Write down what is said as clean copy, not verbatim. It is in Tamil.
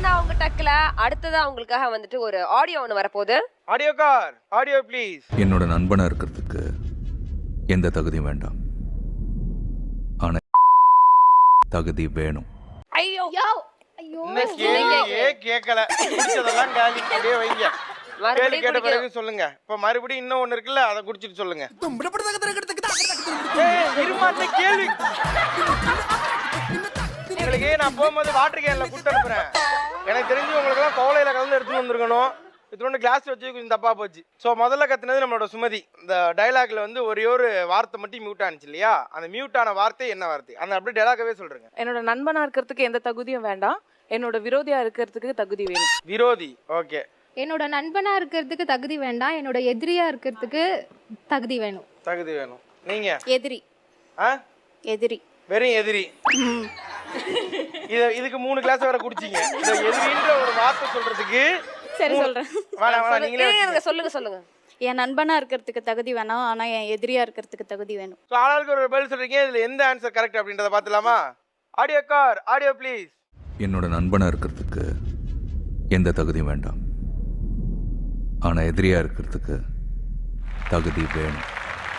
நான் உங்க டக்குல அடுத்ததா உங்களுக்காக வந்துட்டு ஒரு ஆடியோ ஒன்று வரப்போகுது. Audio car, audio please. என்னோட நண்பனா இருக்கிறதுக்கு எந்த தகுதியும் வேண்டாம், ஆனா தகுதி வேணும். ஐயோ என்ன கேள்வியே கேட்கல, குடிச்சதெல்லாம் காலி. அப்படியே வைங்க, கேள்வி கேட்ட பிறகு சொல்லுங்க. இப்ப மறுபடியும் இன்னும் ஒண்ணு இருக்குல்ல, அதை குடிச்சிட்டு சொல்லுங்க. இருமாத்த கேள்வி உங்களுக்கு நான் போகும்போது வாட்டர் கேன்ல கூட்டு அனுப்புறேன். எனக்கு தெரிஞ்சு உங்களுக்கு எல்லாம் கோலையில கலந்து எடுத்துட்டு வந்திருக்கணும். இதோட கிளாஸ் வச்சு கொஞ்சம் தப்பா போச்சு. ஸோ முதல்ல கத்துனது நம்மளோட சுமதி. இந்த டைலாக்ல வந்து ஒரே ஒரு வார்த்தை மட்டும் மியூட் ஆனிச்சு இல்லையா? அந்த மியூட் ஆன வார்த்தை என்ன வார்த்தை? அந்த அப்படியே டைலாகவே சொல்றேங்க. என்னோட நண்பனா இருக்கிறதுக்கு எந்த தகுதியும் வேண்டாம், என்னோட விரோதியா இருக்கிறதுக்கு தகுதி வேணும். விரோதி, ஓகே. என்னோட நண்பனா இருக்கிறதுக்கு தகுதி வேண்டாம், என்னோட எதிரியா இருக்கிறதுக்கு தகுதி வேணும். தகுதி வேணும். நீங்க எதிரி. எதிரி. வெறும் எதிரி. இதுக்கு 3 கிளாஸ் வரை குடிச்சிங்க. இந்த எதிரின்ற ஒரு வார்த்தை சொல்றதுக்கு சரி சொல்றேன். சொல்லுங்க. என் நண்பனா இருக்கிறதுக்கு தகுதி வேணாம், ஆனா என் எதிரியா இருக்கிறதுக்கு தகுதி வேணும். ஸோ ஆளாளுக்கு ஒரு பதில் சொல்றீங்க. இதுல எந்த ஆன்சர் கரெக்ட் அப்படின்றத பார்த்துலாமா? Audio car, audio please. என்னோட நண்பனா இருக்கிறதுக்கு எந்த தகுதியும் வேண்டாம், ஆனா எதிரியா இருக்கிறதுக்கு தகுதி வேணும்.